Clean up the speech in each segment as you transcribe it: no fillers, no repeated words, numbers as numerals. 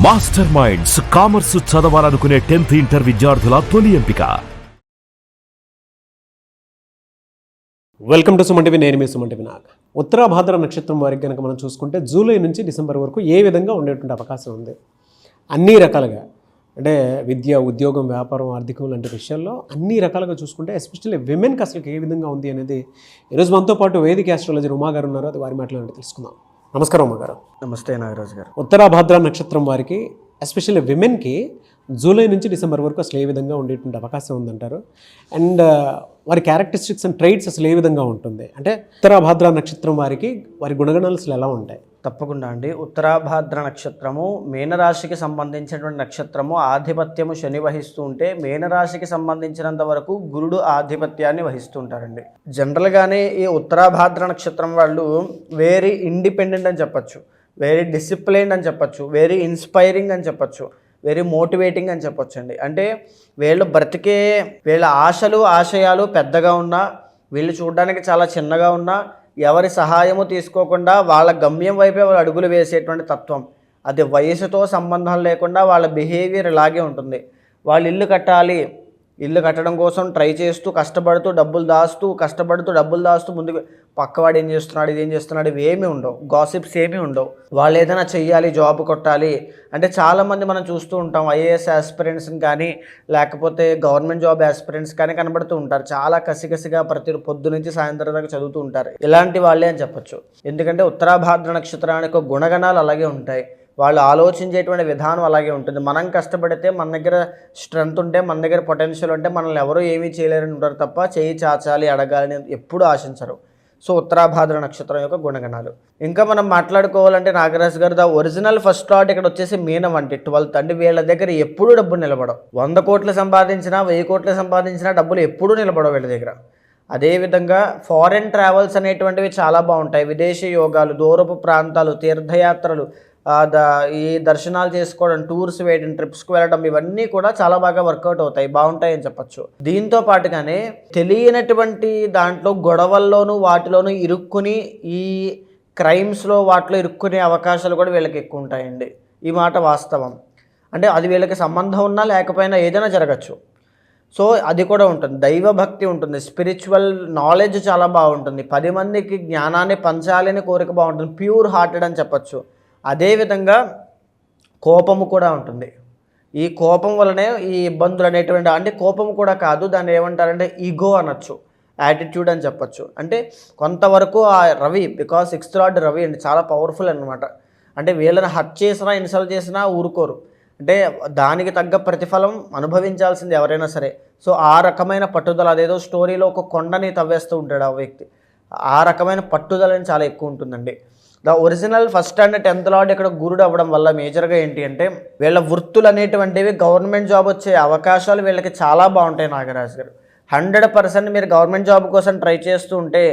Master minds commerce చదవాలనుకునే 10th inter విద్యార్థుల తొలి ఎంపిక. Welcome to Suman TV. నేను మీ సుమన్ టీవీ. ఉత్తరాభాద్ర నక్షత్రం వారికి కనుక మనం చూసుకుంటే జూలై నుంచి డిసెంబర్ వరకు ఏ విధంగా ఉండేటువంటి అవకాశం ఉంది? అన్ని రకాలుగా అంటే విద్య, ఉద్యోగం, వ్యాపారం, ఆర్థికం లాంటి విషయాల్లో అన్ని రకాలుగా చూసుకుంటే ఎస్పెషల్లీ విమెన్కి అసలు ఏ విధంగా ఉంది అనేది ఈరోజు మనతో పాటు వేదిక ఆస్ట్రాలజర్ ఉమా గారు ఉన్నారు. అది వారి మాట్లాడి తెలుసుకుందాం. నమస్కారం ఉమా గారు. నమస్తే నాగరాజు గారు. ఉత్తరాభాద్ర నక్షత్రం వారికి ఎస్పెషల్లీ విమెన్కి జూలై నుంచి డిసెంబర్ వరకు అసలు ఏ విధంగా ఉండేటువంటి అవకాశం ఉందంటారు? అండ్ వారి క్యారెక్టరిస్టిక్స్ అండ్ ట్రైట్స్ అసలు ఏ విధంగా ఉంటుంది? అంటే ఉత్తరాభాద్ర నక్షత్రం వారికి వారి గుణగణాలు అసలు ఎలా ఉంటాయి? తప్పకుండా అండి. ఉత్తరాభాద్ర నక్షత్రము మీనరాశికి సంబంధించినటువంటి నక్షత్రము. ఆధిపత్యము శని వహిస్తూ ఉంటే మీనరాశికి సంబంధించినంత వరకు గురుడు ఆధిపత్యాన్ని వహిస్తూ ఉంటారండి. జనరల్గానే ఈ ఉత్తరాభాద్ర నక్షత్రం వాళ్ళు వెరీ ఇండిపెండెంట్ అని చెప్పచ్చు, వెరీ డిసిప్లైన్డ్ అని చెప్పచ్చు, వెరీ ఇన్స్పైరింగ్ అని చెప్పచ్చు, వెరీ మోటివేటింగ్ అని చెప్పొచ్చు అండి. అంటే వీళ్ళు బ్రతికే వీళ్ళ ఆశలు ఆశయాలు పెద్దగా ఉన్నా, వీళ్ళు చూడడానికి చాలా చిన్నగా ఉన్నా, ఎవరి సహాయము తీసుకోకుండా వాళ్ళ గమ్యం వైపే వాళ్ళు అడుగులు వేసేటువంటి తత్వం. అది వయసుతో సంబంధం లేకుండా వాళ్ళ బిహేవియర్ ఇలాగే ఉంటుంది. వాళ్ళు ఇల్లు కట్టాలి, ఇల్లు కట్టడం కోసం ట్రై చేస్తూ కష్టపడుతూ డబ్బులు దాస్తూ ముందుకు పక్కవాడు ఏం చేస్తున్నాడు, ఇది ఏం చేస్తున్నాడు, ఇవి ఏమీ ఉండవు. గాసిప్స్ ఏమీ ఉండవు. వాళ్ళు ఏదైనా చెయ్యాలి, జాబ్ కొట్టాలి అంటే చాలామంది మనం చూస్తూ ఉంటాం. ఐఏఎస్ ఆస్పిరెంట్స్ని కానీ లేకపోతే గవర్నమెంట్ జాబ్ ఆస్పిరెంట్స్ కానీ కనబడుతూ ఉంటారు. చాలా కసిగా ప్రతి పొద్దు నుంచి సాయంత్రం దాకా చదువుతూ ఉంటారు. ఇలాంటి వాళ్ళే అని చెప్పచ్చు. ఎందుకంటే ఉత్తరాభాద్ర నక్షత్రానికి గుణగణాలు అలాగే ఉంటాయి. వాళ్ళు ఆలోచించేటువంటి విధానం అలాగే ఉంటుంది. మనం కష్టపడితే, మన దగ్గర స్ట్రెంత్ ఉంటే, మన దగ్గర పొటెన్షియల్ ఉంటే మనల్ని ఎవరూ ఏమీ చేయలేరని ఉంటారు తప్ప చేయి చాచాలి, అడగాలని ఎప్పుడూ ఆశించరు. సో ఉత్తరాభాద్ర నక్షత్రం యొక్క గుణగణాలు ఇంకా మనం మాట్లాడుకోవాలంటే నాగరాజు గారు, ద ఒరిజినల్ ఫస్ట్ లాట్ ఇక్కడ వచ్చేసి మీనం అంటే 12th అంటే వీళ్ళ దగ్గర ఎప్పుడూ డబ్బులు నిలబడవు. 100 కోట్లు సంపాదించినా 1000 కోట్లు సంపాదించినా డబ్బులు ఎప్పుడూ నిలబడవు వీళ్ళ దగ్గర. అదేవిధంగా ఫారెన్ ట్రావెల్స్ అనేటువంటివి చాలా బాగుంటాయి. విదేశీ యోగాలు, దూరపు ప్రాంతాలు, తీర్థయాత్రలు, ఈ దర్శనాలు చేసుకోవడం, టూర్స్ వేయడం, ట్రిప్స్కి వెళ్ళడం, ఇవన్నీ కూడా చాలా బాగా వర్కౌట్ అవుతాయి, బాగుంటాయి అని చెప్పచ్చు. దీంతో పాటుగానే తెలియనటువంటి దాంట్లో గొడవల్లోనూ వాటిలోనూ ఇరుక్కుని ఈ క్రైమ్స్లో వాటిలో ఇరుక్కునే అవకాశాలు కూడా వీళ్ళకి ఎక్కువ ఉంటాయండి. ఈ మాట వాస్తవం. అంటే అది వీళ్ళకి సంబంధం ఉన్నా లేకపోయినా ఏదైనా జరగచ్చు. సో అది కూడా ఉంటుంది. దైవభక్తి ఉంటుంది, స్పిరిచువల్ నాలెడ్జ్ చాలా బాగుంటుంది, 10 మందికి జ్ఞానాన్ని పంచాలని కోరిక బాగుంటుంది, ప్యూర్ హార్టెడ్ అని చెప్పచ్చు. అదేవిధంగా కోపము కూడా ఉంటుంది. ఈ కోపం వలనే ఈ ఇబ్బందులు అనేటువంటి, అంటే కోపం కూడా కాదు, దాన్ని ఏమంటారంటే ఈగో అనొచ్చు, యాటిట్యూడ్ అని చెప్పచ్చు. అంటే కొంతవరకు ఆ Ravi, because 6th lord Ravi అండి, చాలా పవర్ఫుల్ అనమాట. అంటే వీళ్ళని హర్ట్ చేసినా ఇన్సల్ట్ చేసినా ఊరుకోరు. అంటే దానికి తగ్గ ప్రతిఫలం అనుభవించాల్సింది ఎవరైనా సరే. సో ఆ రకమైన పట్టుదల, అదేదో స్టోరీలో ఒక కొండని తవ్వేస్తూ ఉంటాడు ఆ వ్యక్తి, ఆ రకమైన పట్టుదలని చాలా ఎక్కువ ఉంటుందండి. The original first and 10th lord ఇక్కడ గురుడు అవ్వడం వల్ల మేజర్గా ఏంటి అంటే వీళ్ళ వృత్తులు అనేటువంటివి గవర్నమెంట్ జాబ్ వచ్చే అవకాశాలు వీళ్ళకి చాలా బాగుంటాయి. నాగరాజు గారు 100% మీరు గవర్నమెంట్ జాబ్ కోసం ట్రై చేస్తూ ఉంటే,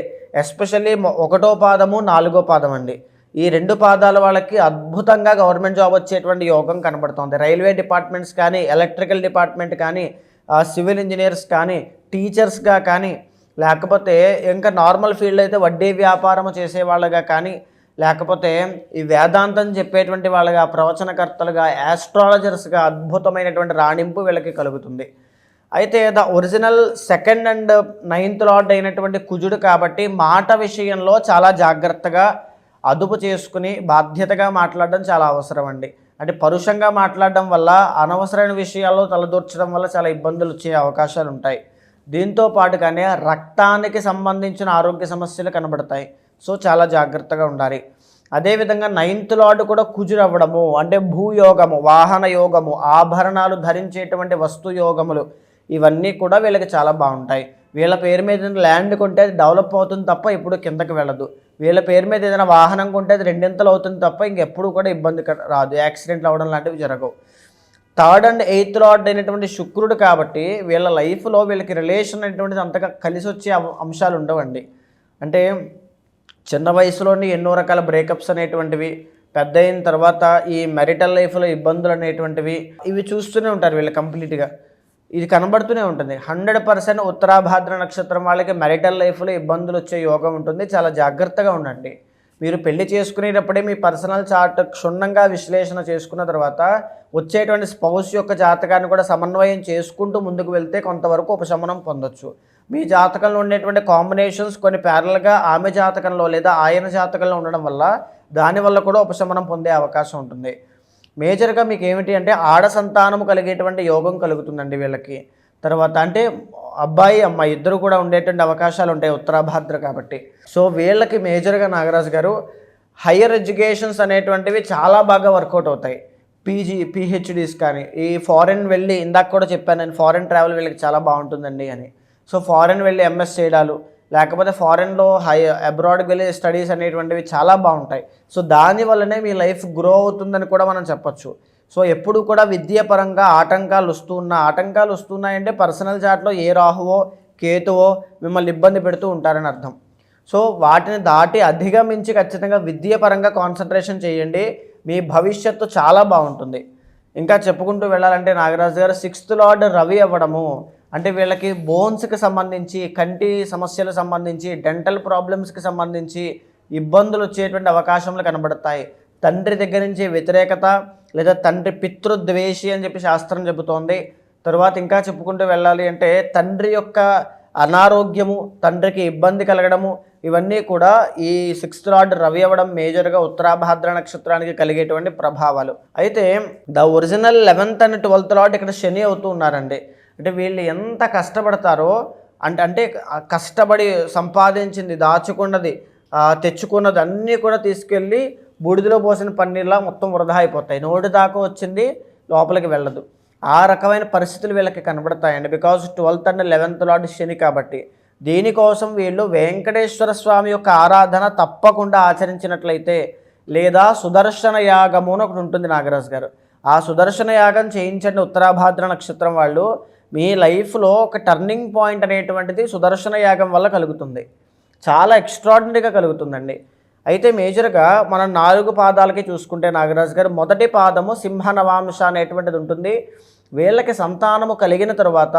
ఎస్పెషల్లీ 1వ పాదము 4వ పాదం అండి, ఈ 2 పాదాల వాళ్ళకి అద్భుతంగా గవర్నమెంట్ జాబ్ వచ్చేటువంటి యోగం కనబడుతుంది. రైల్వే డిపార్ట్మెంట్స్ కానీ, ఎలక్ట్రికల్ డిపార్ట్మెంట్ కానీ, సివిల్ ఇంజనీర్స్ కానీ, టీచర్స్గా కానీ, లేకపోతే ఇంకా నార్మల్ ఫీల్డ్ అయితే వడ్డీ వ్యాపారం చేసేవాళ్ళగా కానీ, లేకపోతే ఈ వేదాంతం చెప్పేటువంటి వాళ్ళగా, ప్రవచనకర్తలుగా, యాస్ట్రాలజర్స్గా అద్భుతమైనటువంటి రాణింపు వీళ్ళకి కలుగుతుంది. అయితే the original 2nd and 9th lord అయినటువంటి కుజుడు కాబట్టి మాట విషయంలో చాలా జాగ్రత్తగా అదుపు చేసుకుని బాధ్యతగా మాట్లాడడం చాలా అవసరం అండి. అంటే పరుషంగా మాట్లాడడం వల్ల, అనవసరమైన విషయాల్లో తలదూర్చడం వల్ల చాలా ఇబ్బందులు వచ్చే అవకాశాలు ఉంటాయి. దీంతో పాటుగానే రక్తానికి సంబంధించిన ఆరోగ్య సమస్యలు కనబడతాయి. సో చాలా జాగ్రత్తగా ఉండాలి. అదేవిధంగా 9th లార్డ్ కూడా కుజుడు అవ్వడము అంటే భూయోగము, వాహన యోగము, ఆభరణాలు ధరించేటువంటి వస్తు యోగములు, ఇవన్నీ కూడా వీళ్ళకి చాలా బాగుంటాయి. వీళ్ళ పేరు మీద ఏదైనా ల్యాండ్ కొంటే అది డెవలప్ అవుతుంది తప్ప ఎప్పుడు కిందకి వెళ్ళదు. వీళ్ళ పేరు మీద ఏదైనా వాహనం కొంటే అది 2 అవుతుంది తప్ప ఇంకెప్పుడు కూడా ఇబ్బంది రాదు, యాక్సిడెంట్లు అవ్వడం లాంటివి జరగవు. 3rd అండ్ 8th లార్డ్ అయినటువంటి శుక్రుడు కాబట్టి వీళ్ళ లైఫ్లో వీళ్ళకి రిలేషన్ అనేటువంటిది అంతగా కలిసి వచ్చే అంశాలు ఉండవండి. అంటే చిన్న వయసులోని ఎన్నో రకాల బ్రేకప్స్ అనేటువంటివి, పెద్ద అయిన తర్వాత ఈ మెరిటల్ లైఫ్లో ఇబ్బందులు అనేటువంటివి ఇవి చూస్తూనే ఉంటారు వీళ్ళు కంప్లీట్గా. ఇది కనబడుతూనే ఉంటుంది. 100% ఉత్తరాభాద్ర నక్షత్రం వాళ్ళకి మెరిటల్ లైఫ్లో ఇబ్బందులు వచ్చే యోగం ఉంటుంది. చాలా జాగ్రత్తగా ఉండండి. మీరు పెళ్లి చేసుకునేటప్పుడే మీ పర్సనల్ చార్ట్ క్షుణ్ణంగా విశ్లేషణ చేసుకున్న తర్వాత వచ్చేటువంటి స్పౌస్ యొక్క జాతకాన్ని కూడా సమన్వయం చేసుకుంటూ ముందుకు వెళ్తే కొంతవరకు ఉపశమనం పొందొచ్చు. మీ జాతకంలో ఉండేటువంటి కాంబినేషన్స్ కొన్ని ప్యారల్గా ఆమె జాతకంలో లేదా ఆయన జాతకంలో ఉండడం వల్ల దానివల్ల కూడా ఉపశమనం పొందే అవకాశం ఉంటుంది. మేజర్గా మీకు ఏమిటి అంటే ఆడ సంతానము కలిగేటువంటి యోగం కలుగుతుందండి వీళ్ళకి. తర్వాత అంటే అబ్బాయి అమ్మాయి ఇద్దరు కూడా ఉండేటువంటి అవకాశాలు ఉంటాయి ఉత్తరాభాద్ర కాబట్టి. సో వీళ్ళకి మేజర్గా నాగరాజు గారు హయ్యర్ ఎడ్యుకేషన్స్ అనేటువంటివి చాలా బాగా వర్కౌట్ అవుతాయి. పీజీ పిహెచ్డీస్ కానీ ఈ ఫారెన్ వెళ్ళి ఇందాక కూడా చెప్పాను నేను ఫారెన్ ట్రావెల్ వీళ్ళకి చాలా బాగుంటుందండి అని. సో ఫారెన్ వెళ్ళి ఎంఎస్ చేయడాలు లేకపోతే ఫారెన్లో అబ్రాడ్కి వెళ్ళి స్టడీస్ అనేటువంటివి చాలా బాగుంటాయి. సో దానివల్లనే మీ లైఫ్ గ్రో అవుతుందని కూడా మనం చెప్పచ్చు. సో ఎప్పుడు కూడా విద్యాపరంగా ఆటంకాలు వస్తున్నాయంటే పర్సనల్ చార్ట్లో ఏ రాహువో కేతువో మిమ్మల్ని ఇబ్బంది పెడుతూ ఉంటారని అర్థం. సో వాటిని దాటి అధిగమించి ఖచ్చితంగా విద్యాపరంగా కాన్సన్ట్రేషన్ చేయండి. మీ భవిష్యత్తు చాలా బాగుంటుంది. ఇంకా చెప్పుకుంటూ వెళ్ళాలంటే నాగరాజు గారు 6th లార్డ్ రవి అవ్వడము అంటే వీళ్ళకి బోన్స్కి సంబంధించి కంటి సమస్యలకు సంబంధించి డెంటల్ ప్రాబ్లమ్స్కి సంబంధించి ఇబ్బందులు వచ్చేటువంటి అవకాశములు కనబడతాయి. తండ్రి దగ్గర నుంచి వ్యతిరేకత లేదా తండ్రి పితృద్వేషి అని చెప్పి శాస్త్రం చెబుతోంది. తర్వాత ఇంకా చెప్పుకుంటూ వెళ్ళాలి అంటే తండ్రి యొక్క అనారోగ్యము తండ్రికి ఇబ్బంది కలగడము ఇవన్నీ కూడా ఈ 6th లార్డ్ రవి అవ్వడం మేజర్గా ఉత్తరాభాద్ర నక్షత్రానికి కలిగేటువంటి ప్రభావాలు. అయితే the original 11th and 12th lord ఇక్కడ శని అవుతూ ఉన్నారండి. అంటే వీళ్ళు ఎంత కష్టపడతారో అంటే కష్టపడి సంపాదించింది దాచుకున్నది తెచ్చుకున్నది అన్నీ కూడా తీసుకెళ్ళి బూడిదలో పోసిన పన్నీర్లా మొత్తం వృధా అయిపోతాయి. నోటి దాకా వచ్చింది లోపలికి వెళ్ళదు. ఆ రకమైన పరిస్థితులు వీళ్ళకి కనబడతాయండి. Because 12th and 11th lord Shani కాబట్టి. దీనికోసం వీళ్ళు వెంకటేశ్వర స్వామి యొక్క ఆరాధన తప్పకుండా ఆచరించినట్లయితే లేదా సుదర్శన యాగము అని ఒకటి ఉంటుంది నాగరాజు గారు. ఆ సుదర్శన యాగం చేయించండి ఉత్తరాభాద్ర నక్షత్రం వాళ్ళు. మీ లైఫ్లో ఒక టర్నింగ్ పాయింట్ అనేటువంటిది సుదర్శన యాగం వల్ల కలుగుతుంది. చాలా ఎక్స్ట్రాడినరీగా కలుగుతుందండి. అయితే మేజర్గా మనం 4 పాదాలకి చూసుకుంటే నాగరాజు గారు మొదటి పాదము సింహనవాంశ అనేటువంటిది ఉంటుంది. వీళ్ళకి సంతానము కలిగిన తర్వాత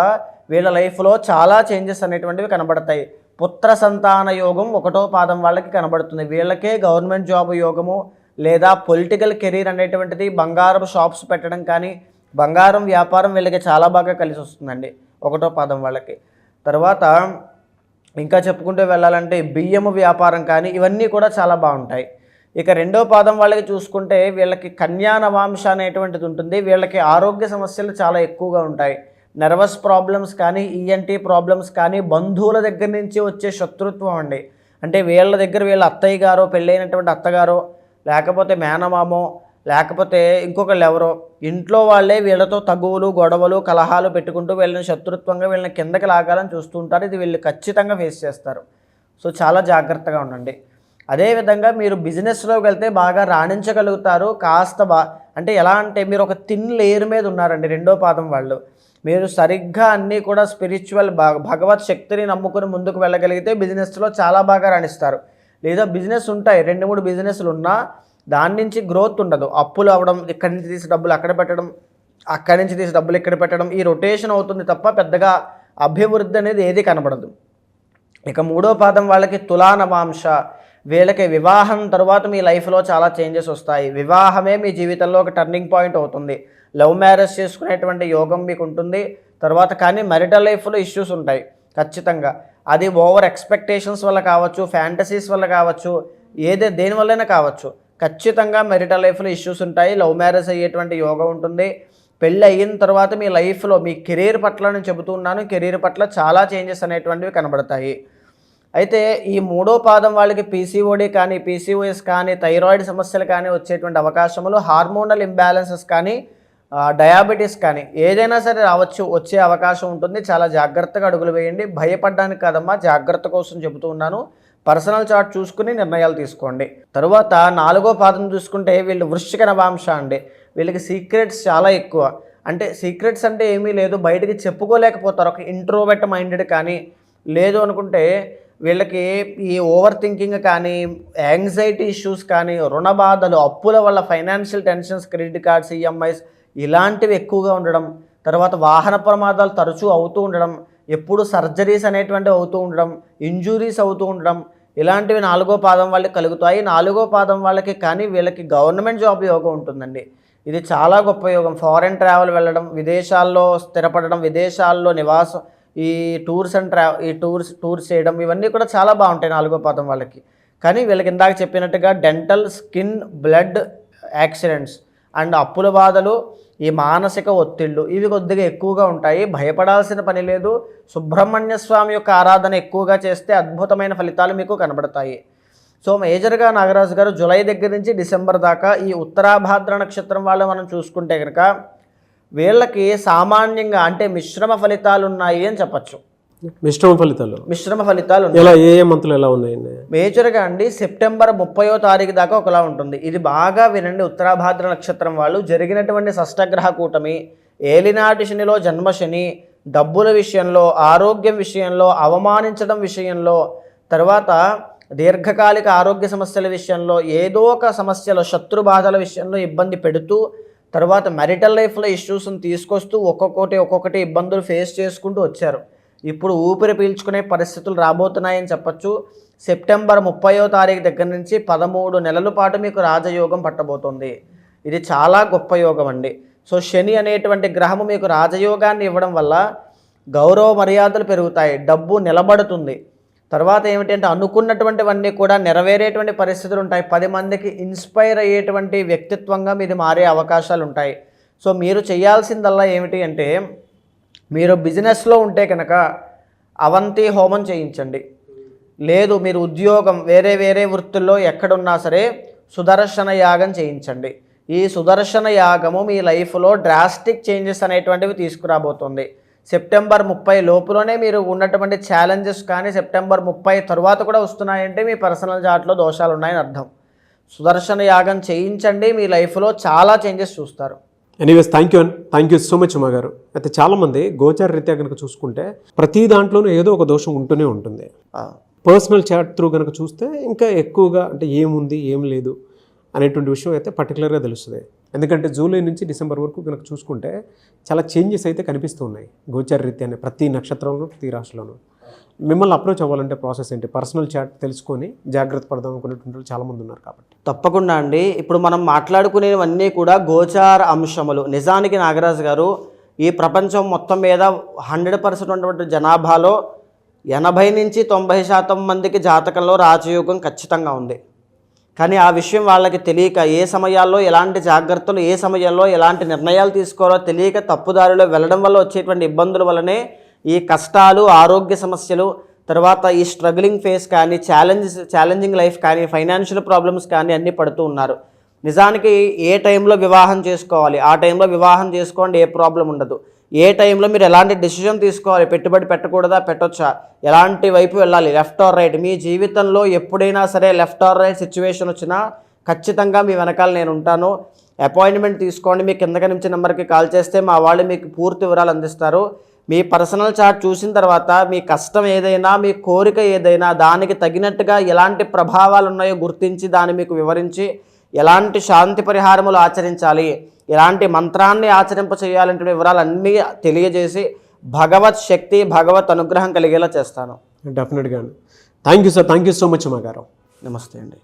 వీళ్ళ లైఫ్లో చాలా చేంజెస్ అనేటువంటివి కనబడతాయి. పుత్ర సంతాన యోగం 1వ పాదం వాళ్ళకి కనబడుతుంది. వీళ్ళకే గవర్నమెంట్ జాబ్ యోగము లేదా పొలిటికల్ కెరీర్ అనేటువంటిది బంగారం షాప్స్ పెట్టడం కానీ బంగారం వ్యాపారం వీళ్ళకి చాలా బాగా కలిసి వస్తుందండి 1వ పాదం వాళ్ళకి. తర్వాత ఇంకా చెప్పుకుంటూ వెళ్ళాలంటే బియ్యము వ్యాపారం కానీ ఇవన్నీ కూడా చాలా బాగుంటాయి. ఇక 2వ పాదం వాళ్ళకి చూసుకుంటే వీళ్ళకి కన్యా నవాంశ అనేటువంటిది ఉంటుంది. వీళ్ళకి ఆరోగ్య సమస్యలు చాలా ఎక్కువగా ఉంటాయి. నర్వస్ ప్రాబ్లమ్స్ కానీ ఈఎన్టీ ప్రాబ్లమ్స్ కానీ బంధువుల దగ్గర నుంచి వచ్చే శత్రుత్వం అండి. అంటే వీళ్ళ దగ్గర వీళ్ళ అత్తయ్య గారో పెళ్ళైనటువంటి అత్తగారో లేకపోతే మేనమామో లేకపోతే ఇంకొకళ్ళు ఎవరో ఇంట్లో వాళ్ళే వీళ్ళతో తగువులు గొడవలు కలహాలు పెట్టుకుంటూ వీళ్ళని శత్రుత్వంగా వీళ్ళని కిందకి లాగాలని చూస్తూ ఉంటారు. ఇది వీళ్ళు ఖచ్చితంగా ఫేస్ చేస్తారు. సో చాలా జాగ్రత్తగా ఉండండి. అదేవిధంగా మీరు బిజినెస్లోకి వెళ్తే బాగా రాణించగలుగుతారు. కాస్త అంటే ఎలా అంటే మీరు ఒక థిన్ లేయర్ మీద ఉన్నారండి 2వ పాదం వాళ్ళు. మీరు సరిగ్గా అన్నీ కూడా స్పిరిచువల్ భగవత్ శక్తిని నమ్ముకుని ముందుకు వెళ్ళగలిగితే బిజినెస్లో చాలా బాగా రాణిస్తారు. లేదా బిజినెస్ ఉంటాయి 2-3 బిజినెస్లు ఉన్నా దాని నుంచి గ్రోత్ ఉండదు. అప్పులు అవ్వడం, ఇక్కడి నుంచి తీసి డబ్బులు అక్కడ పెట్టడం, అక్కడి నుంచి తీసి డబ్బులు ఇక్కడ పెట్టడం, ఈ రొటేషన్ అవుతుంది తప్ప పెద్దగా అభివృద్ధి అనేది ఏది కనబడదు. ఇక 3వ పాదం వాళ్ళకి తులా నవాంశ. వీళ్ళకి వివాహం తర్వాత మీ లైఫ్లో చాలా చేంజెస్ వస్తాయి. వివాహమే మీ జీవితంలో ఒక టర్నింగ్ పాయింట్ అవుతుంది. లవ్ మ్యారేజ్ చేసుకునేటువంటి యోగం మీకు ఉంటుంది. తర్వాత కానీ మెరిటల్ లైఫ్లో ఇష్యూస్ ఉంటాయి ఖచ్చితంగా. అది ఓవర్ ఎక్స్పెక్టేషన్స్ వల్ల కావచ్చు, ఫ్యాంటసీస్ వల్ల కావచ్చు, దేనివల్లైనా కావచ్చు. ఖచ్చితంగా మెరిటల్ లైఫ్లో ఇష్యూస్ ఉంటాయి. లవ్ మ్యారేజ్ అయ్యేటువంటి యోగం ఉంటుంది. పెళ్ళి అయిన తర్వాత మీ లైఫ్లో మీ కెరీర్ పట్ల నేను చెబుతూ ఉన్నాను, కెరీర్ పట్ల చాలా చేంజెస్ అనేటువంటివి కనబడతాయి. అయితే ఈ 3వ పాదం వాళ్ళకి పీసీఓడి కానీ పీసీఓఎస్ కానీ థైరాయిడ్ సమస్యలు కానీ వచ్చేటువంటి అవకాశములు, హార్మోనల్ ఇంబ్యాలెన్సెస్ కానీ డయాబెటీస్ కానీ ఏదైనా సరే వచ్చే అవకాశం ఉంటుంది. చాలా జాగ్రత్తగా అడుగులు వేయండి. భయపడడానికి కాదమ్మా, జాగ్రత్త కోసం చెబుతూ ఉన్నాను. పర్సనల్ చార్ట్ చూసుకుని నిర్ణయాలు తీసుకోండి. తర్వాత 4వ పాదం చూసుకుంటే వీళ్ళు వృశ్చిక నవాంశ అండి. వీళ్ళకి సీక్రెట్స్ చాలా ఎక్కువ. అంటే సీక్రెట్స్ అంటే ఏమీ లేదు, బయటికి చెప్పుకోలేకపోతారు. ఒక ఇంట్రోవర్ట్ మైండెడ్ కానీ లేదు అనుకుంటే వీళ్ళకి ఈ ఓవర్ థింకింగ్ కానీ యాంగ్జైటీ ఇష్యూస్ కానీ రుణ బాధలు, అప్పుల వల్ల financial tensions, credit cards, EMIs ఇలాంటివి ఎక్కువగా ఉండడం. తర్వాత వాహన ప్రమాదాలు తరచూ అవుతూ ఉండడం, ఎప్పుడు సర్జరీస్ అనేటువంటివి అవుతూ ఉండడం, ఇంజురీస్ అవుతూ ఉండడం, ఇలాంటివి 4వ పాదం వాళ్ళకి కలుగుతాయి. 4వ పాదం వాళ్ళకి కానీ వీళ్ళకి గవర్నమెంట్ జాబ్ యోగం ఉంటుందండి. ఇది చాలా గొప్ప యోగం. ఫారెన్ ట్రావెల్ వెళ్ళడం, విదేశాల్లో స్థిరపడడం, విదేశాల్లో నివాసం, ఈ టూర్స్ చేయడం, ఇవన్నీ కూడా చాలా బాగుంటాయి 4వ పాదం వాళ్ళకి. కానీ వీళ్ళకి ఇందాక చెప్పినట్టుగా dental, skin, blood accidents and అప్పుల బాధలు, ఈ మానసిక ఒత్తిళ్ళు ఇవి కొద్దిగా ఎక్కువగా ఉంటాయి. భయపడాల్సిన పని లేదు. సుబ్రహ్మణ్య స్వామి యొక్క ఆరాధన ఎక్కువగా చేస్తే అద్భుతమైన ఫలితాలు మీకు కనబడతాయి. సో మేజర్గా నాగరాజు గారు జూలై దగ్గర నుంచి డిసెంబర్ దాకా ఈ ఉత్తరాభాద్ర నక్షత్రం వాళ్ళు మనం చూసుకుంటే కనుక వీళ్ళకి సామాన్యంగా అంటే మిశ్రమ ఫలితాలు ఉన్నాయి అని చెప్పచ్చు. మిశ్రమ ఫలితాలు ఎలా, ఏ మంత్లు ఎలా ఉన్నాయండి? మేజర్గా అండి సెప్టెంబర్ 30వ తారీఖు దాకా ఒకలా ఉంటుంది. ఇది బాగా వినండి. ఉత్తరాభాద్ర నక్షత్రం వాళ్ళు జరిగినటువంటి షష్టగ్రహ కూటమి, ఏలినాటి శనిలో జన్మశని, డబ్బుల విషయంలో, ఆరోగ్యం విషయంలో, అవమానించడం విషయంలో, తర్వాత దీర్ఘకాలిక ఆరోగ్య సమస్యల విషయంలో, ఏదో ఒక సమస్యలో, శత్రు బాధల విషయంలో ఇబ్బంది పెడుతూ, తర్వాత మ్యారిటల్ లైఫ్లో ఇష్యూస్ని తీసుకొస్తూ ఒక్కొక్కటి ఇబ్బందులు ఫేస్ చేసుకుంటూ వచ్చారు. ఇప్పుడు ఊపిరి పీల్చుకునే పరిస్థితులు రాబోతున్నాయని చెప్పచ్చు. సెప్టెంబర్ 30వ తారీఖు దగ్గర నుంచి 13 నెలల పాటు మీకు రాజయోగం పట్టబోతుంది. ఇది చాలా గొప్ప యోగం అండి. సో శని అనేటువంటి గ్రహము మీకు రాజయోగాన్ని ఇవ్వడం వల్ల గౌరవ మర్యాదలు పెరుగుతాయి, డబ్బు నిలబడుతుంది. తర్వాత ఏమిటంటే అనుకున్నటువంటివన్నీ కూడా నెరవేరేటువంటి పరిస్థితులు ఉంటాయి. 10 మందికి ఇన్స్పైర్ అయ్యేటువంటి వ్యక్తిత్వంగా మీది మారే అవకాశాలు ఉంటాయి. సో మీరు చేయాల్సిందల్లా ఏమిటి అంటే, మీరు బిజినెస్లో ఉంటే కనుక అవంతి హోమం చేయించండి. లేదు మీరు ఉద్యోగం వేరే వృత్తుల్లో ఎక్కడున్నా సరే సుదర్శన యాగం చేయించండి. ఈ సుదర్శన యాగము మీ లైఫ్లో డ్రాస్టిక్ చేంజెస్ అనేటువంటివి తీసుకురాబోతుంది. సెప్టెంబర్ 30 లోపులోనే మీరు ఉన్నటువంటి ఛాలెంజెస్ కానీ సెప్టెంబర్ 30 తర్వాత కూడా వస్తున్నాయంటే మీ పర్సనల్ చార్ట్లో దోషాలు ఉన్నాయని అర్థం. సుదర్శన యాగం చేయించండి, మీ లైఫ్లో చాలా చేంజెస్ చూస్తారు. Anyways thank you so much Uma గారు. అయితే చాలామంది గోచార రీత్యా కనుక చూసుకుంటే ప్రతి దాంట్లోనూ ఏదో ఒక దోషం ఉంటూనే ఉంటుంది. పర్సనల్ చాట్ త్రూ కనుక చూస్తే ఇంకా ఎక్కువగా అంటే ఏముంది ఏం లేదు అనేటువంటి విషయం అయితే పర్టికులర్గా తెలుస్తుంది. ఎందుకంటే జూలై నుంచి డిసెంబర్ వరకు కనుక చూసుకుంటే చాలా చేంజెస్ అయితే కనిపిస్తూ ఉన్నాయి గోచార రీత్యానే, ప్రతి నక్షత్రంలో, ప్రతి రాశిలోనూ. మిమ్మల్ని అప్రోచ్ అవ్వాలంటే ప్రాసెస్ ఏంటి? పర్సనల్ చాట్ తెలుసుకొని జాగ్రత్త పడదాం అనుకునేటువంటి వాళ్ళు చాలామంది ఉన్నారు కాబట్టి. తప్పకుండా అండి. ఇప్పుడు మనం మాట్లాడుకునేవన్నీ కూడా గోచార అంశములు. నిజానికి నాగరాజు గారు ఈ ప్రపంచం మొత్తం మీద 100% ఉన్నటువంటి జనాభాలో 80 నుంచి 90% మందికి జాతకంలో రాజయోగం ఖచ్చితంగా ఉంది. కానీ ఆ విషయం వాళ్ళకి తెలియక ఏ సమయాల్లో ఎలాంటి జాగ్రత్తలు, ఏ సమయంలో ఎలాంటి నిర్ణయాలు తీసుకోవాలో తెలియక తప్పుదారిలో వెళ్ళడం వల్ల వచ్చేటువంటి ఇబ్బందుల వల్లనే ఈ కష్టాలు, ఆరోగ్య సమస్యలు, తర్వాత ఈ స్ట్రగ్లింగ్ ఫేస్ కానీ, ఛాలెంజింగ్ లైఫ్ కానీ, ఫైనాన్షియల్ ప్రాబ్లమ్స్ కానీ అన్నీ పడుతూ ఉన్నారు. నిజానికి ఏ టైంలో వివాహం చేసుకోవాలి, ఆ టైంలో వివాహం చేసుకోండి, ఏ ప్రాబ్లం ఉండదు. ఏ టైంలో మీరు ఎలాంటి డెసిషన్ తీసుకోవాలి, పెట్టుబడి పెట్టకూడదా, పెట్టొచ్చా, ఎలాంటి వైపు వెళ్ళాలి, లెఫ్ట్ ఆర్ రైట్. మీ జీవితంలో ఎప్పుడైనా సరే లెఫ్ట్ ఆర్ రైట్ సిచ్యువేషన్ వచ్చినా ఖచ్చితంగా మీ వెనకాల నేను ఉంటాను. అపాయింట్మెంట్ తీసుకోండి. మీ కింద నుంచి నెంబర్కి కాల్ చేస్తే మా వాళ్ళు మీకు పూర్తి వివరాలు అందిస్తారు. మీ పర్సనల్ చార్ట్ చూసిన తర్వాత మీ కష్టం ఏదైనా, మీ కోరిక ఏదైనా, దానికి తగినట్టుగా ఎలాంటి ప్రభావాలు ఉన్నాయో గుర్తించి దాన్ని మీకు వివరించి ఎలాంటి శాంతి పరిహారములు ఆచరించాలి, ఎలాంటి మంత్రాన్ని ఆచరింప చేయాలంటే వివరాలన్నీ తెలియజేసి భగవత్ శక్తి, భగవత్ అనుగ్రహం కలిగేలా చేస్తాను. డెఫినెట్గా. Thank you sir. Thank you so much మా గారు. నమస్తే అండి.